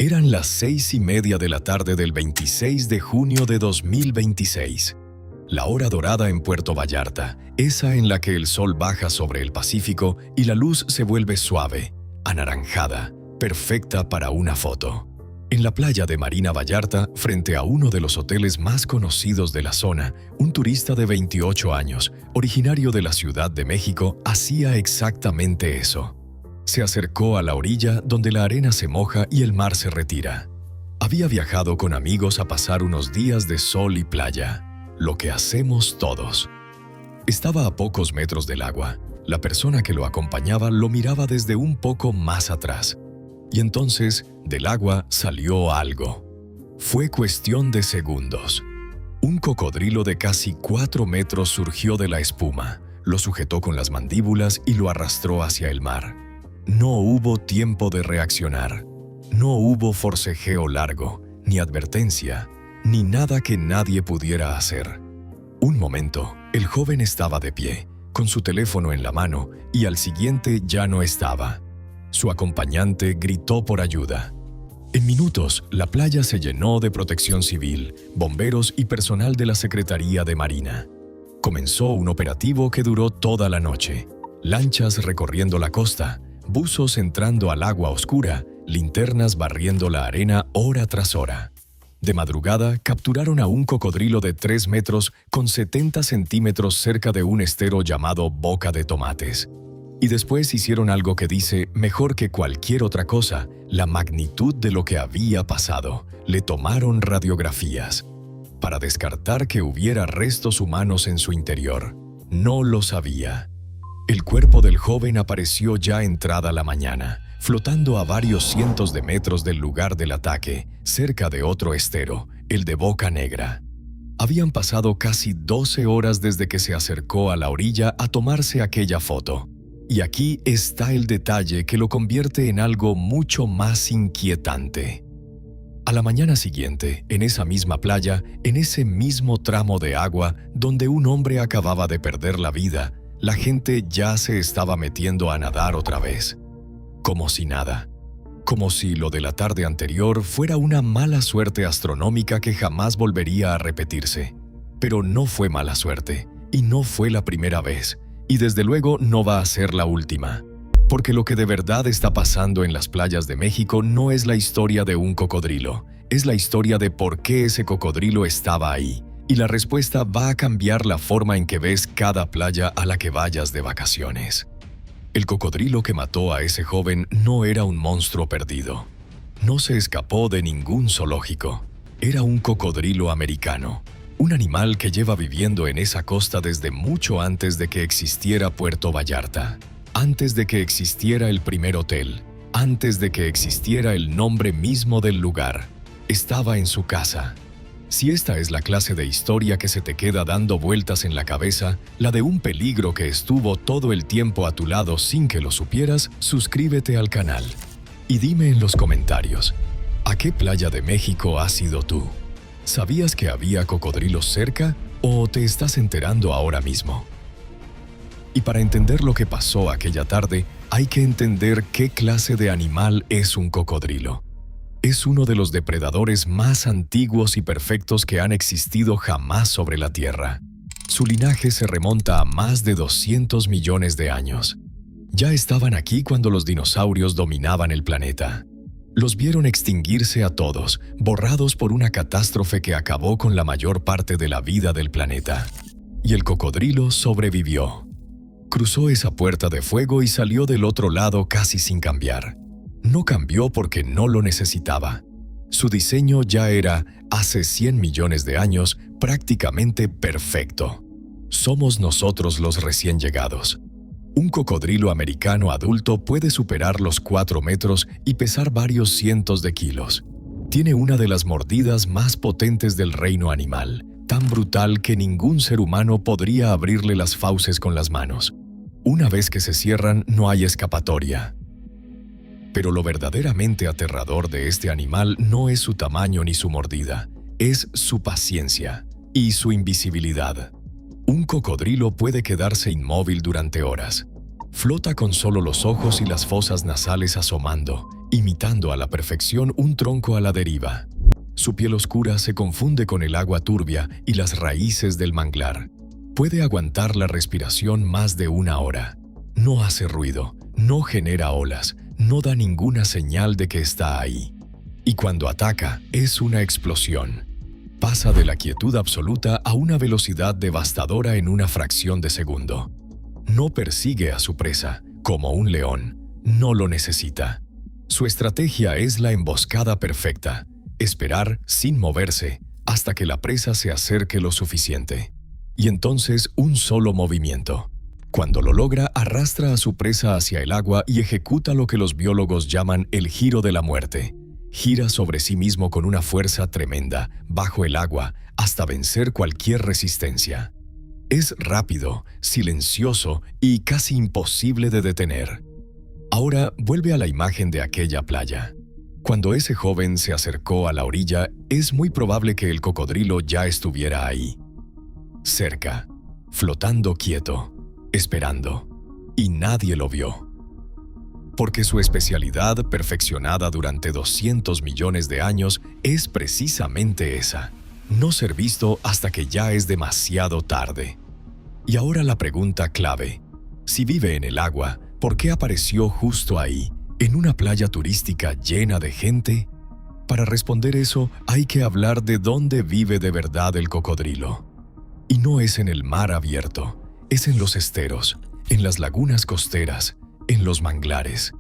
Eran las 6:30 de la tarde del 26 de junio de 2026. La hora dorada en Puerto Vallarta, esa en la que el sol baja sobre el Pacífico y la luz se vuelve suave, anaranjada, perfecta para una foto. En la playa de Marina Vallarta, frente a uno de los hoteles más conocidos de la zona, un turista de 28 años, originario de la Ciudad de México, hacía exactamente eso. Se acercó a la orilla donde la arena se moja y el mar se retira. Había viajado con amigos a pasar unos días de sol y playa, lo que hacemos todos. Estaba a pocos metros del agua. La persona que lo acompañaba lo miraba desde un poco más atrás. Y entonces, del agua salió algo. Fue cuestión de segundos. Un cocodrilo de casi 4 metros surgió de la espuma, lo sujetó con las mandíbulas y lo arrastró hacia el mar. No hubo tiempo de reaccionar. No hubo forcejeo largo, ni advertencia, ni nada que nadie pudiera hacer. Un momento, el joven estaba de pie, con su teléfono en la mano, y al siguiente ya no estaba. Su acompañante gritó por ayuda. En minutos, la playa se llenó de protección civil, bomberos y personal de la Secretaría de Marina. Comenzó un operativo que duró toda la noche. Lanchas recorriendo la costa, buzos entrando al agua oscura, linternas barriendo la arena hora tras hora. De madrugada, capturaron a un cocodrilo de 3 metros con 70 centímetros cerca de un estero llamado Boca de Tomates. Y después hicieron algo que dice, mejor que cualquier otra cosa, la magnitud de lo que había pasado. Le tomaron radiografías para descartar que hubiera restos humanos en su interior. No lo sabía. El cuerpo del joven apareció ya entrada la mañana, flotando a varios cientos de metros del lugar del ataque, cerca de otro estero, el de Boca Negra. Habían pasado casi 12 horas desde que se acercó a la orilla a tomarse aquella foto. Y aquí está el detalle que lo convierte en algo mucho más inquietante. A la mañana siguiente, en esa misma playa, en ese mismo tramo de agua donde un hombre acababa de perder la vida, la gente ya se estaba metiendo a nadar otra vez. Como si nada. Como si lo de la tarde anterior fuera una mala suerte astronómica que jamás volvería a repetirse. Pero no fue mala suerte, y no fue la primera vez, y desde luego no va a ser la última. Porque lo que de verdad está pasando en las playas de México no es la historia de un cocodrilo, es la historia de por qué ese cocodrilo estaba ahí. Y la respuesta va a cambiar la forma en que ves cada playa a la que vayas de vacaciones. El cocodrilo que mató a ese joven no era un monstruo perdido. No se escapó de ningún zoológico. Era un cocodrilo americano, un animal que lleva viviendo en esa costa desde mucho antes de que existiera Puerto Vallarta, antes de que existiera el primer hotel, antes de que existiera el nombre mismo del lugar. Estaba en su casa. Si esta es la clase de historia que se te queda dando vueltas en la cabeza, la de un peligro que estuvo todo el tiempo a tu lado sin que lo supieras, suscríbete al canal. Y dime en los comentarios, ¿a qué playa de México has ido tú? ¿Sabías que había cocodrilos cerca o te estás enterando ahora mismo? Y para entender lo que pasó aquella tarde, hay que entender qué clase de animal es un cocodrilo. Es uno de los depredadores más antiguos y perfectos que han existido jamás sobre la Tierra. Su linaje se remonta a más de 200 millones de años. Ya estaban aquí cuando los dinosaurios dominaban el planeta. Los vieron extinguirse a todos, borrados por una catástrofe que acabó con la mayor parte de la vida del planeta. Y el cocodrilo sobrevivió. Cruzó esa puerta de fuego y salió del otro lado casi sin cambiar. No cambió porque no lo necesitaba. Su diseño ya era, hace 100 millones de años, prácticamente perfecto. Somos nosotros los recién llegados. Un cocodrilo americano adulto puede superar los 4 metros y pesar varios cientos de kilos. Tiene una de las mordidas más potentes del reino animal, tan brutal que ningún ser humano podría abrirle las fauces con las manos. Una vez que se cierran, no hay escapatoria. Pero lo verdaderamente aterrador de este animal no es su tamaño ni su mordida, es su paciencia y su invisibilidad. Un cocodrilo puede quedarse inmóvil durante horas. Flota con solo los ojos y las fosas nasales asomando, imitando a la perfección un tronco a la deriva. Su piel oscura se confunde con el agua turbia y las raíces del manglar. Puede aguantar la respiración más de 1 hora. No hace ruido, no genera olas, no da ninguna señal de que está ahí. Y cuando ataca, es una explosión. Pasa de la quietud absoluta a una velocidad devastadora en una fracción de segundo. No persigue a su presa, como un león. No lo necesita. Su estrategia es la emboscada perfecta. Esperar sin moverse hasta que la presa se acerque lo suficiente. Y entonces un solo movimiento. Cuando lo logra, arrastra a su presa hacia el agua y ejecuta lo que los biólogos llaman el giro de la muerte. Gira sobre sí mismo con una fuerza tremenda, bajo el agua, hasta vencer cualquier resistencia. Es rápido, silencioso y casi imposible de detener. Ahora vuelve a la imagen de aquella playa. Cuando ese joven se acercó a la orilla, es muy probable que el cocodrilo ya estuviera ahí. Cerca, flotando quieto, esperando. Y nadie lo vio. Porque su especialidad, perfeccionada durante 200 millones de años, es precisamente esa: no ser visto hasta que ya es demasiado tarde. Y ahora la pregunta clave: si vive en el agua, ¿por qué apareció justo ahí, en una playa turística llena de gente? Para responder eso, hay que hablar de dónde vive de verdad el cocodrilo. Y no es en el mar abierto, es en los esteros, en las lagunas costeras, en los manglares.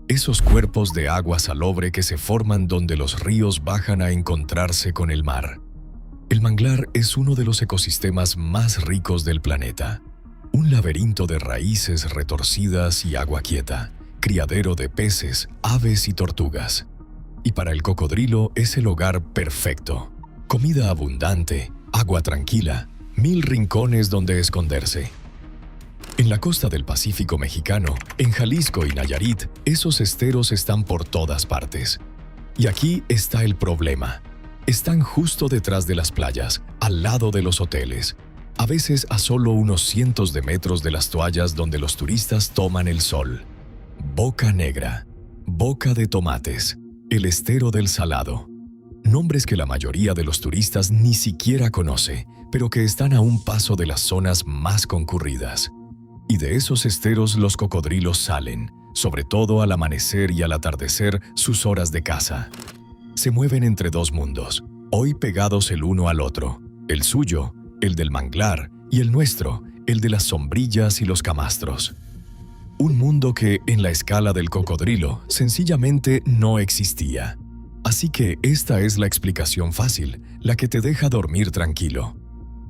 Esos cuerpos de agua salobre que se forman donde los ríos bajan a encontrarse con el mar. El manglar es uno de los ecosistemas más ricos del planeta. Un laberinto de raíces retorcidas y agua quieta, criadero de peces, aves y tortugas. Y para el cocodrilo es el hogar perfecto. Comida abundante, agua tranquila, 1000 rincones donde esconderse. En la costa del Pacífico mexicano, en Jalisco y Nayarit, esos esteros están por todas partes. Y aquí está el problema. Están justo detrás de las playas, al lado de los hoteles, a veces a solo unos cientos de metros de las toallas donde los turistas toman el sol. Boca Negra, Boca de Tomates, el Estero del Salado. Nombres que la mayoría de los turistas ni siquiera conoce, pero que están a un paso de las zonas más concurridas. Y de esos esteros los cocodrilos salen, sobre todo al amanecer y al atardecer, sus horas de caza. Se mueven entre dos mundos, hoy pegados el uno al otro, el suyo, el del manglar, y el nuestro, el de las sombrillas y los camastros. Un mundo que, en la escala del cocodrilo, sencillamente no existía. Así que esta es la explicación fácil, la que te deja dormir tranquilo.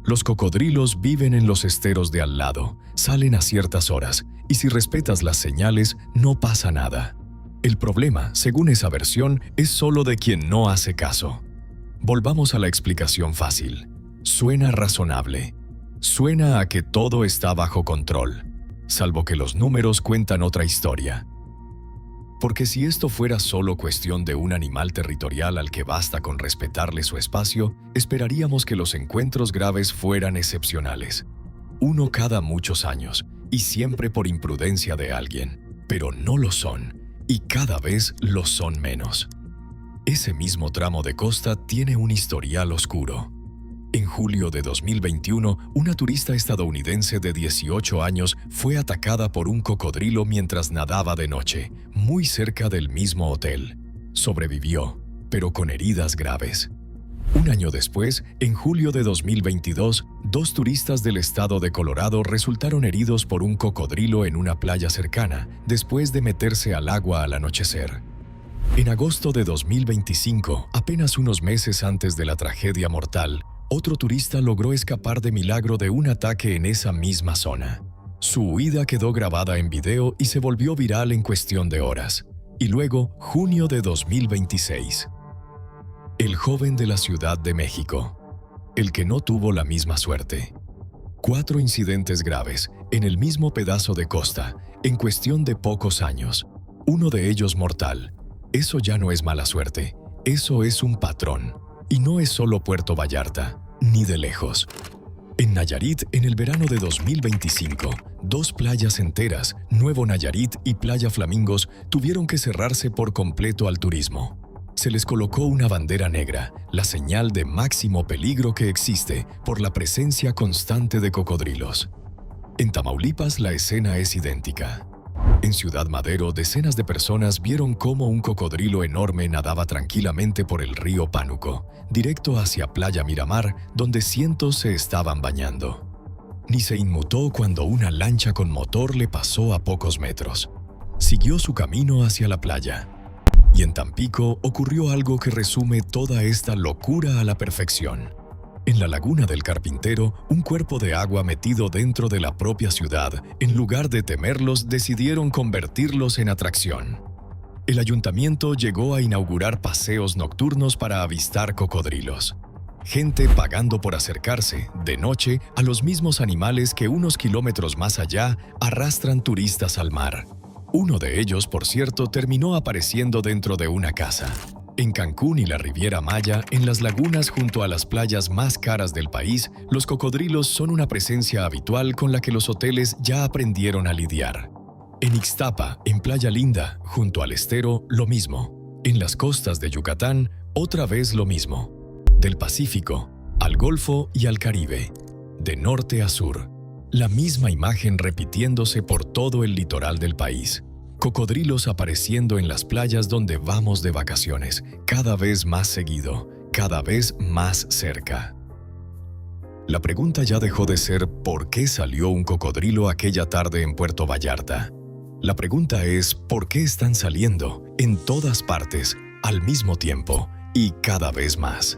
Los cocodrilos viven en los esteros de al lado, salen a ciertas horas, y si respetas las señales, no pasa nada. El problema, según esa versión, es solo de quien no hace caso. Volvamos a la explicación fácil. Suena razonable. Suena a que todo está bajo control, salvo que los números cuentan otra historia. Porque si esto fuera solo cuestión de un animal territorial al que basta con respetarle su espacio, esperaríamos que los encuentros graves fueran excepcionales. Uno cada muchos años, y siempre por imprudencia de alguien. Pero no lo son, y cada vez lo son menos. Ese mismo tramo de costa tiene un historial oscuro. En julio de 2021, una turista estadounidense de 18 años fue atacada por un cocodrilo mientras nadaba de noche, muy cerca del mismo hotel. Sobrevivió, pero con heridas graves. Un año después, en julio de 2022, 2 turistas del estado de Colorado resultaron heridos por un cocodrilo en una playa cercana, después de meterse al agua al anochecer. En agosto de 2025, apenas unos meses antes de la tragedia mortal, otro turista logró escapar de milagro de un ataque en esa misma zona. Su huida quedó grabada en video y se volvió viral en cuestión de horas. Y luego, junio de 2026. El joven de la Ciudad de México. El que no tuvo la misma suerte. 4 incidentes graves, en el mismo pedazo de costa, en cuestión de pocos años. Uno de ellos mortal. Eso ya no es mala suerte, eso es un patrón. Y no es solo Puerto Vallarta, ni de lejos. En Nayarit, en el verano de 2025, 2 playas enteras, Nuevo Nayarit y Playa Flamingos, tuvieron que cerrarse por completo al turismo. Se les colocó una bandera negra, la señal de máximo peligro que existe por la presencia constante de cocodrilos. En Tamaulipas la escena es idéntica. En Ciudad Madero, decenas de personas vieron cómo un cocodrilo enorme nadaba tranquilamente por el río Pánuco, directo hacia Playa Miramar, donde cientos se estaban bañando. Ni se inmutó cuando una lancha con motor le pasó a pocos metros. Siguió su camino hacia la playa. Y en Tampico ocurrió algo que resume toda esta locura a la perfección. En la laguna del Carpintero, un cuerpo de agua metido dentro de la propia ciudad, en lugar de temerlos, decidieron convertirlos en atracción. El ayuntamiento llegó a inaugurar paseos nocturnos para avistar cocodrilos. Gente pagando por acercarse, de noche, a los mismos animales que unos kilómetros más allá arrastran turistas al mar. Uno de ellos, por cierto, terminó apareciendo dentro de una casa. En Cancún y la Riviera Maya, en las lagunas junto a las playas más caras del país, los cocodrilos son una presencia habitual con la que los hoteles ya aprendieron a lidiar. En Ixtapa, en Playa Linda, junto al estero, lo mismo. En las costas de Yucatán, otra vez lo mismo. Del Pacífico, al Golfo y al Caribe. De norte a sur, la misma imagen repitiéndose por todo el litoral del país. Cocodrilos apareciendo en las playas donde vamos de vacaciones, cada vez más seguido, cada vez más cerca. La pregunta ya dejó de ser ¿por qué salió un cocodrilo aquella tarde en Puerto Vallarta? La pregunta es ¿por qué están saliendo en todas partes, al mismo tiempo y cada vez más?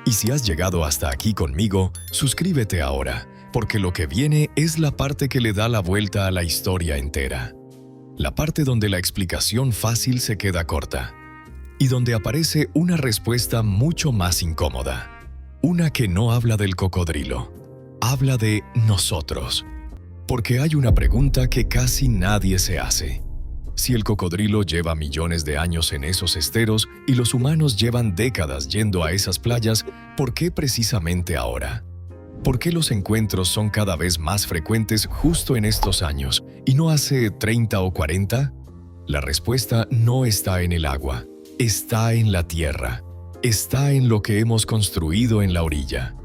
Y si has llegado hasta aquí conmigo, suscríbete ahora, porque lo que viene es la parte que le da la vuelta a la historia entera. La parte donde la explicación fácil se queda corta y donde aparece una respuesta mucho más incómoda. Una que no habla del cocodrilo, habla de nosotros. Porque hay una pregunta que casi nadie se hace. Si el cocodrilo lleva millones de años en esos esteros y los humanos llevan décadas yendo a esas playas, ¿por qué precisamente ahora? ¿Por qué los encuentros son cada vez más frecuentes justo en estos años y no hace 30 o 40? La respuesta no está en el agua, está en la tierra, está en lo que hemos construido en la orilla.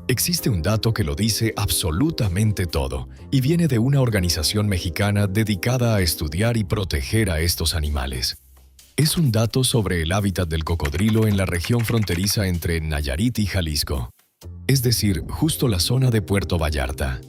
Existe un dato que lo dice absolutamente todo y viene de una organización mexicana dedicada a estudiar y proteger a estos animales. Es un dato sobre el hábitat del cocodrilo en la región fronteriza entre Nayarit y Jalisco. Es decir, justo la zona de Puerto Vallarta.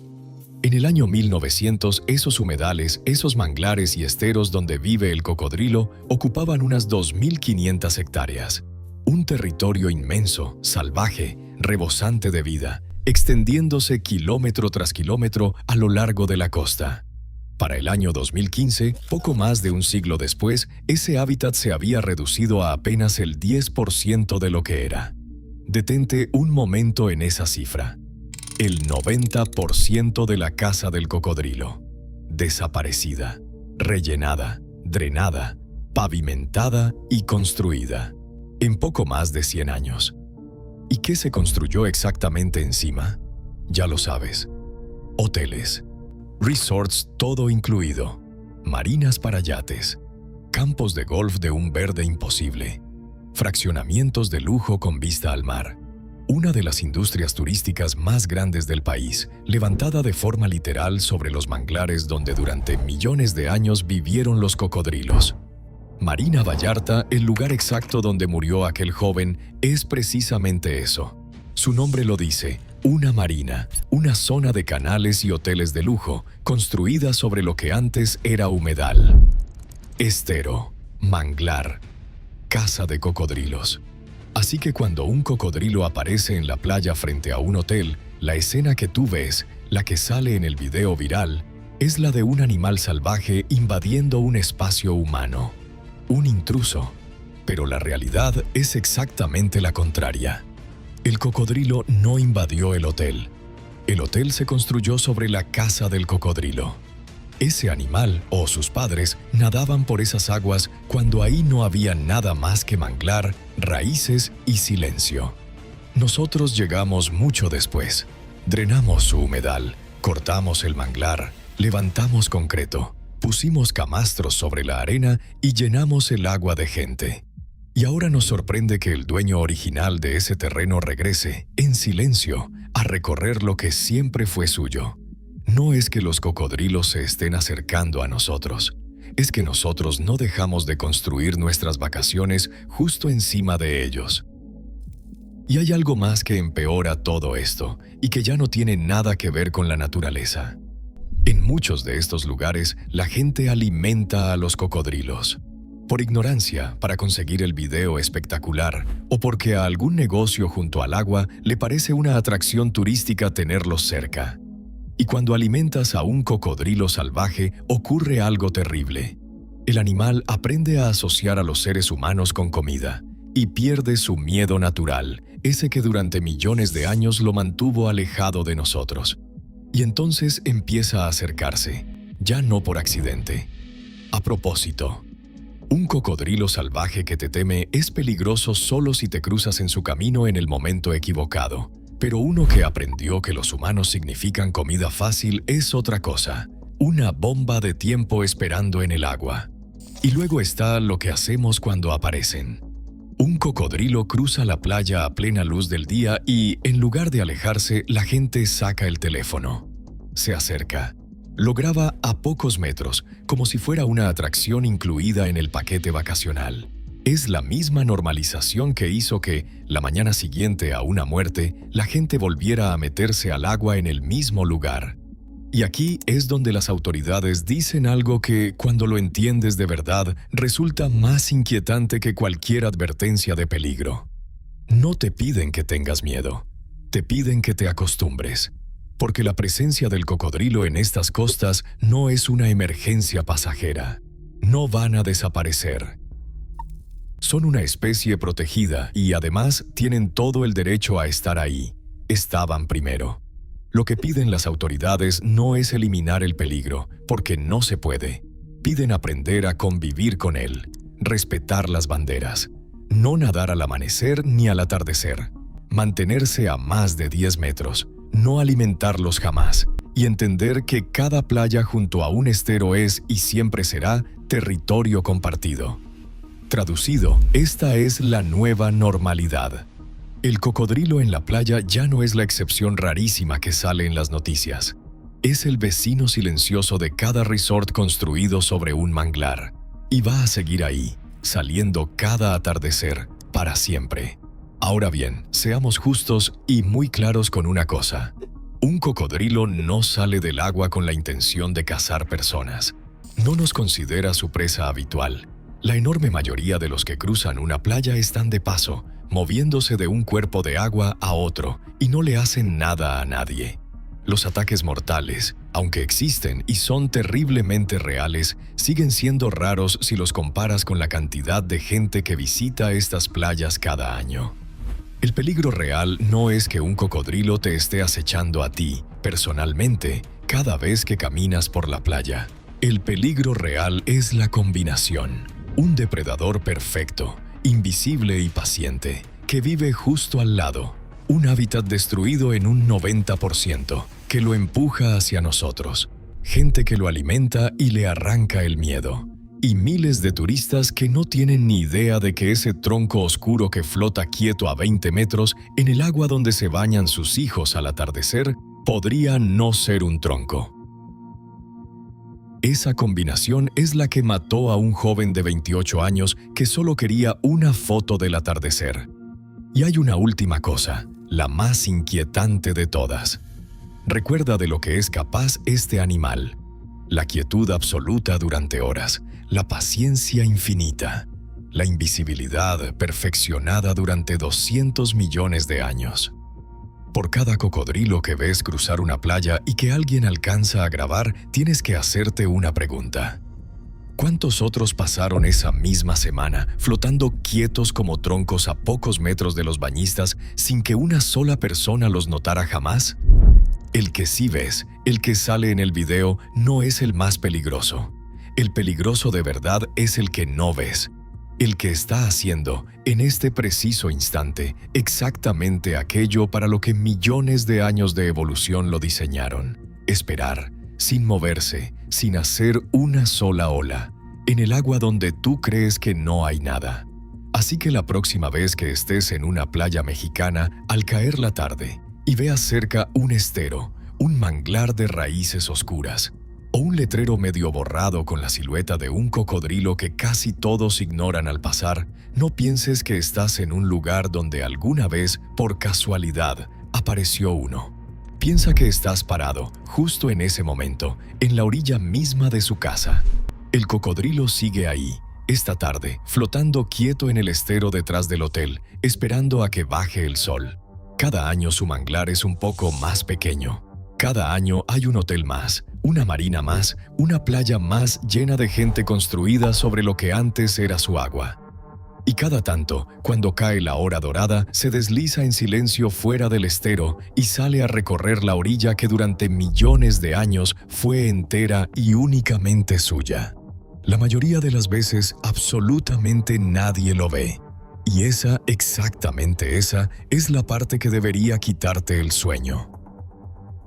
En el año 1900, esos humedales, esos manglares y esteros donde vive el cocodrilo ocupaban unas 2.500 hectáreas. Un territorio inmenso, salvaje, rebosante de vida, extendiéndose kilómetro tras kilómetro a lo largo de la costa. Para el año 2015, poco más de un siglo después, ese hábitat se había reducido a apenas el 10% de lo que era. Detente un momento en esa cifra. El 90% de la casa del cocodrilo. Desaparecida, rellenada, drenada, pavimentada y construida. En poco más de 100 años. ¿Y qué se construyó exactamente encima? Ya lo sabes. Hoteles, resorts todo incluido, marinas para yates, campos de golf de un verde imposible, fraccionamientos de lujo con vista al mar. Una de las industrias turísticas más grandes del país, levantada de forma literal sobre los manglares donde durante millones de años vivieron los cocodrilos. Marina Vallarta, el lugar exacto donde murió aquel joven, es precisamente eso. Su nombre lo dice, una marina, una zona de canales y hoteles de lujo, construida sobre lo que antes era humedal. Estero, manglar, casa de cocodrilos. Así que cuando un cocodrilo aparece en la playa frente a un hotel, la escena que tú ves, la que sale en el video viral, es la de un animal salvaje invadiendo un espacio humano. Un intruso, pero la realidad es exactamente la contraria. El cocodrilo no invadió el hotel. El hotel se construyó sobre la casa del cocodrilo. Ese animal, o sus padres, nadaban por esas aguas cuando ahí no había nada más que manglar, raíces y silencio. Nosotros llegamos mucho después. Drenamos su humedal, cortamos el manglar, levantamos concreto, pusimos camastros sobre la arena y llenamos el agua de gente. Y ahora nos sorprende que el dueño original de ese terreno regrese, en silencio, a recorrer lo que siempre fue suyo. No es que los cocodrilos se estén acercando a nosotros, es que nosotros no dejamos de construir nuestras vacaciones justo encima de ellos. Y hay algo más que empeora todo esto, y que ya no tiene nada que ver con la naturaleza. En muchos de estos lugares, la gente alimenta a los cocodrilos. Por ignorancia, para conseguir el video espectacular, o porque a algún negocio junto al agua le parece una atracción turística tenerlos cerca. Y cuando alimentas a un cocodrilo salvaje, ocurre algo terrible. El animal aprende a asociar a los seres humanos con comida, y pierde su miedo natural, ese que durante millones de años lo mantuvo alejado de nosotros. Y entonces empieza a acercarse, ya no por accidente. A propósito, un cocodrilo salvaje que te teme es peligroso solo si te cruzas en su camino en el momento equivocado. Pero uno que aprendió que los humanos significan comida fácil es otra cosa, una bomba de tiempo esperando en el agua. Y luego está lo que hacemos cuando aparecen. Un cocodrilo cruza la playa a plena luz del día y, en lugar de alejarse, la gente saca el teléfono. Se acerca. Lo graba a pocos metros, como si fuera una atracción incluida en el paquete vacacional. Es la misma normalización que hizo que, la mañana siguiente a una muerte, la gente volviera a meterse al agua en el mismo lugar. Y aquí es donde las autoridades dicen algo que, cuando lo entiendes de verdad, resulta más inquietante que cualquier advertencia de peligro. No te piden que tengas miedo, te piden que te acostumbres, porque la presencia del cocodrilo en estas costas no es una emergencia pasajera. No van a desaparecer. Son una especie protegida y además tienen todo el derecho a estar ahí. Estaban primero. Lo que piden las autoridades no es eliminar el peligro, porque no se puede. Piden aprender a convivir con él, respetar las banderas, no nadar al amanecer ni al atardecer, mantenerse a más de 10 metros, no alimentarlos jamás, y entender que cada playa junto a un estero es y siempre será territorio compartido. Traducido, esta es la nueva normalidad. El cocodrilo en la playa ya no es la excepción rarísima que sale en las noticias. Es el vecino silencioso de cada resort construido sobre un manglar. Y va a seguir ahí, saliendo cada atardecer, para siempre. Ahora bien, seamos justos y muy claros con una cosa. Un cocodrilo no sale del agua con la intención de cazar personas. No nos considera su presa habitual. La enorme mayoría de los que cruzan una playa están de paso, moviéndose de un cuerpo de agua a otro, y no le hacen nada a nadie. Los ataques mortales, aunque existen y son terriblemente reales, siguen siendo raros si los comparas con la cantidad de gente que visita estas playas cada año. El peligro real no es que un cocodrilo te esté acechando a ti, personalmente, cada vez que caminas por la playa. El peligro real es la combinación. Un depredador perfecto, invisible y paciente, que vive justo al lado. Un hábitat destruido en un 90%, que lo empuja hacia nosotros. Gente que lo alimenta y le arranca el miedo. Y miles de turistas que no tienen ni idea de que ese tronco oscuro que flota quieto a 20 metros en el agua donde se bañan sus hijos al atardecer, podría no ser un tronco. Esa combinación es la que mató a un joven de 28 años que solo quería una foto del atardecer. Y hay una última cosa, la más inquietante de todas. Recuerda de lo que es capaz este animal. La quietud absoluta durante horas, la paciencia infinita, la invisibilidad perfeccionada durante 200 millones de años. Por cada cocodrilo que ves cruzar una playa y que alguien alcanza a grabar, tienes que hacerte una pregunta. ¿Cuántos otros pasaron esa misma semana, flotando quietos como troncos a pocos metros de los bañistas, sin que una sola persona los notara jamás? El que sí ves, el que sale en el video, no es el más peligroso. El peligroso de verdad es el que no ves. el que está haciendo, en este preciso instante, exactamente aquello para lo que millones de años de evolución lo diseñaron. Esperar, sin moverse, sin hacer una sola ola, en el agua donde tú crees que no hay nada. Así que la próxima vez que estés en una playa mexicana, al caer la tarde, y veas cerca un estero, un manglar de raíces oscuras, o un letrero medio borrado con la silueta de un cocodrilo que casi todos ignoran al pasar, no pienses que estás en un lugar donde alguna vez, por casualidad, apareció uno. Piensa que estás parado, justo en ese momento, en la orilla misma de su casa. El cocodrilo sigue ahí, esta tarde, flotando quieto en el estero detrás del hotel, esperando a que baje el sol. Cada año su manglar es un poco más pequeño. Cada año hay un hotel más, una marina más, una playa más llena de gente construida sobre lo que antes era su agua. Y cada tanto, cuando cae la hora dorada, se desliza en silencio fuera del estero y sale a recorrer la orilla que durante millones de años fue entera y únicamente suya. La mayoría de las veces, absolutamente nadie lo ve. Y exactamente esa, es la parte que debería quitarte el sueño.